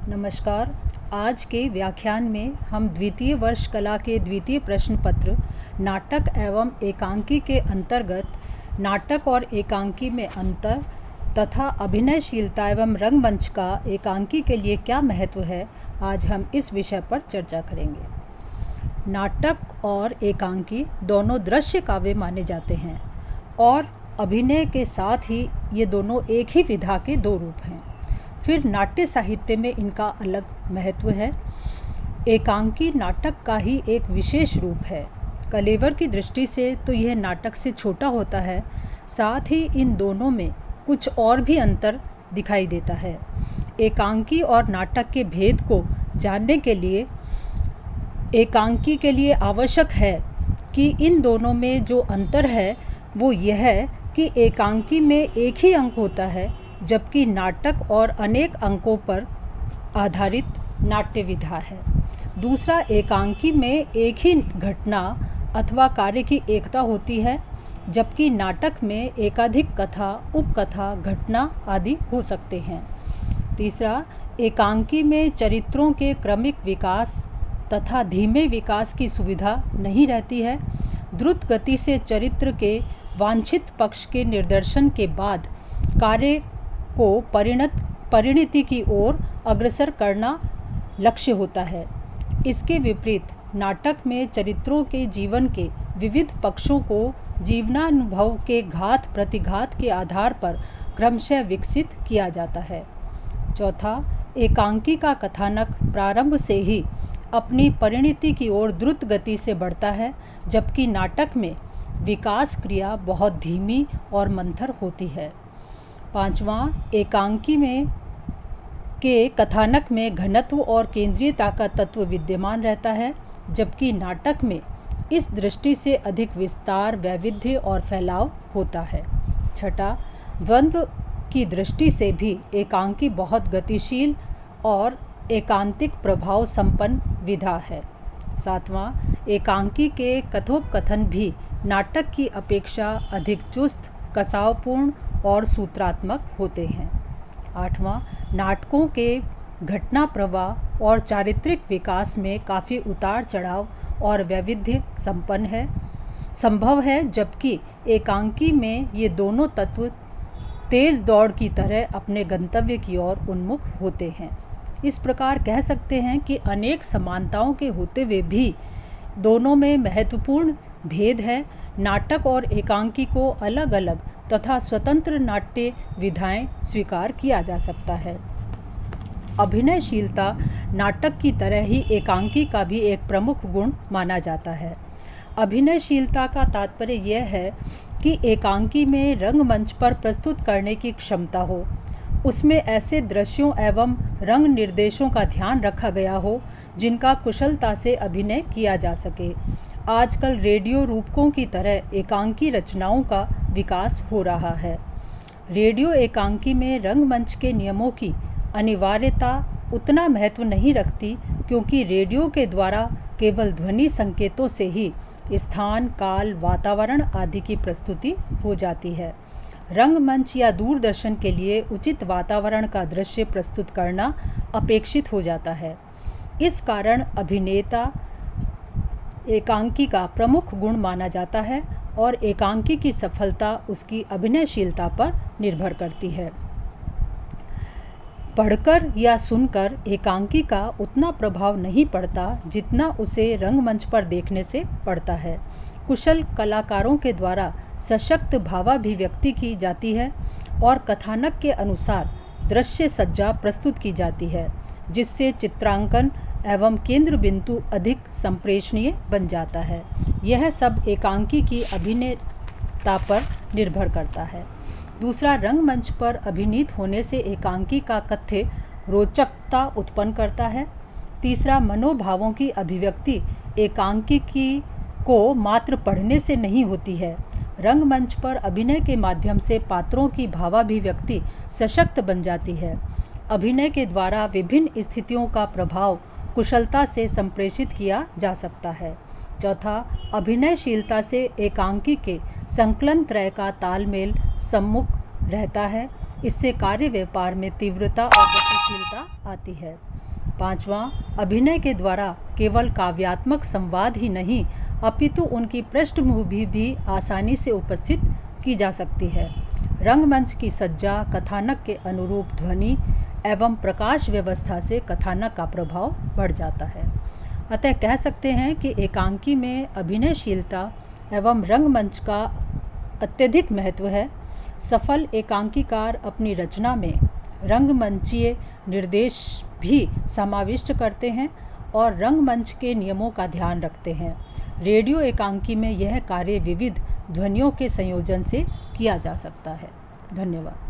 नमस्कार। आज के व्याख्यान में हम द्वितीय वर्ष कला के द्वितीय प्रश्न पत्र नाटक एवं एकांकी के अंतर्गत नाटक और एकांकी में अंतर तथा अभिनयशीलता एवं रंगमंच का एकांकी के लिए क्या महत्व है, आज हम इस विषय पर चर्चा करेंगे। नाटक और एकांकी दोनों दृश्य काव्य माने जाते हैं और अभिनय के साथ ही ये दोनों एक ही विधा के दो रूप हैं। फिर नाट्य साहित्य में इनका अलग महत्व है। एकांकी नाटक का ही एक विशेष रूप है। कलेवर की दृष्टि से तो यह नाटक से छोटा होता है, साथ ही इन दोनों में कुछ और भी अंतर दिखाई देता है। एकांकी और नाटक के भेद को जानने के लिए एकांकी के लिए आवश्यक है कि इन दोनों में जो अंतर है वो यह है कि एकांकी में एक ही अंक होता है, जबकि नाटक और अनेक अंकों पर आधारित नाट्य विधा है। दूसरा, एकांकी में एक ही घटना अथवा कार्य की एकता होती है, जबकि नाटक में एकाधिक कथा, उपकथा, घटना आदि हो सकते हैं। तीसरा, एकांकी में चरित्रों के क्रमिक विकास तथा धीमे विकास की सुविधा नहीं रहती है। द्रुत गति से चरित्र के वांछित पक्ष के निर्दर्शन के बाद कार्य को परिणति की ओर अग्रसर करना लक्ष्य होता है। इसके विपरीत नाटक में चरित्रों के जीवन के विविध पक्षों को जीवनानुभव के घात प्रतिघात के आधार पर क्रमशः विकसित किया जाता है। चौथा, एकांकी का कथानक प्रारंभ से ही अपनी परिणति की ओर द्रुत गति से बढ़ता है, जबकि नाटक में विकास क्रिया बहुत धीमी और मंथर होती है। पांचवां, एकांकी में के कथानक में घनत्व और केंद्रीयता का तत्व विद्यमान रहता है, जबकि नाटक में इस दृष्टि से अधिक विस्तार, वैविध्य और फैलाव होता है। छठा, द्वंद्व की दृष्टि से भी एकांकी बहुत गतिशील और एकांतिक प्रभाव संपन्न विधा है। सातवां, एकांकी के कथोपकथन भी नाटक की अपेक्षा अधिक चुस्त, कसावपूर्ण और सूत्रात्मक होते हैं। आठवां, नाटकों के घटना प्रवाह और चारित्रिक विकास में काफ़ी उतार चढ़ाव और वैविध्य संभव है, जबकि एकांकी में ये दोनों तत्व तेज़ दौड़ की तरह अपने गंतव्य की ओर उन्मुख होते हैं। इस प्रकार कह सकते हैं कि अनेक समानताओं के होते हुए भी दोनों में महत्वपूर्ण भेद है। नाटक और एकांकी को अलग अलग तथा स्वतंत्र नाट्य विधाएं स्वीकार किया जा सकता है। अभिनयशीलता नाटक की तरह ही एकांकी का भी एक प्रमुख गुण माना जाता है। अभिनयशीलता का तात्पर्य यह है कि एकांकी में रंगमंच पर प्रस्तुत करने की क्षमता हो, उसमें ऐसे दृश्यों एवं रंग निर्देशों का ध्यान रखा गया हो जिनका कुशलता से अभिनय किया जा सके। आजकल रेडियो रूपकों की तरह एकांकी रचनाओं का विकास हो रहा है। रेडियो एकांकी में रंगमंच के नियमों की अनिवार्यता उतना महत्व नहीं रखती, क्योंकि रेडियो के द्वारा केवल ध्वनि संकेतों से ही स्थान, काल, वातावरण आदि की प्रस्तुति हो जाती है। रंगमंच या दूरदर्शन के लिए उचित वातावरण का दृश्य प्रस्तुत करना अपेक्षित हो जाता है। इस कारण अभिनेता एकांकी का प्रमुख गुण माना जाता है और एकांकी की सफलता उसकी अभिनयशीलता पर निर्भर करती है। पढ़कर या सुनकर एकांकी का उतना प्रभाव नहीं पड़ता जितना उसे रंगमंच पर देखने से पड़ता है। कुशल कलाकारों के द्वारा सशक्त भावाभिव्यक्ति की जाती है और कथानक के अनुसार दृश्य सज्जा प्रस्तुत की जाती है, जिससे चित्रांकन एवं केंद्र बिंदु अधिक संप्रेषणीय बन जाता है। यह सब एकांकी की अभिनेता पर निर्भर करता है। दूसरा, रंगमंच पर अभिनीत होने से एकांकी का कथ्य रोचकता उत्पन्न करता है। तीसरा, मनोभावों की अभिव्यक्ति एकांकी को मात्र पढ़ने से नहीं होती है। रंगमंच पर अभिनय के माध्यम से पात्रों की भावाभिव्यक्ति सशक्त बन जाती है। अभिनय के द्वारा विभिन्न स्थितियों का प्रभाव कुशलता से संप्रेषित किया जा सकता है। चौथा, अभिनयशीलता से एकांकी के संकलन त्रय का तालमेल सम्मुख रहता है इससे कार्य व्यापार में तीव्रता और गतिशीलता आती है। पांचवा, अभिनय के द्वारा केवल काव्यात्मक संवाद ही नहीं अपितु उनकी पृष्ठभूमि भी आसानी से उपस्थित की जा सकती है। रंगमंच की सज्जा, कथानक के अनुरूप ध्वनि एवं प्रकाश व्यवस्था से कथानक का प्रभाव बढ़ जाता है। अतः कह सकते हैं कि एकांकी में अभिनयशीलता एवं रंगमंच का अत्यधिक महत्व है। सफल एकांकीकार अपनी रचना में रंगमंचीय निर्देश भी समाविष्ट करते हैं और रंगमंच के नियमों का ध्यान रखते हैं। रेडियो एकांकी में यह कार्य विविध ध्वनियों के संयोजन से किया जा सकता है। धन्यवाद।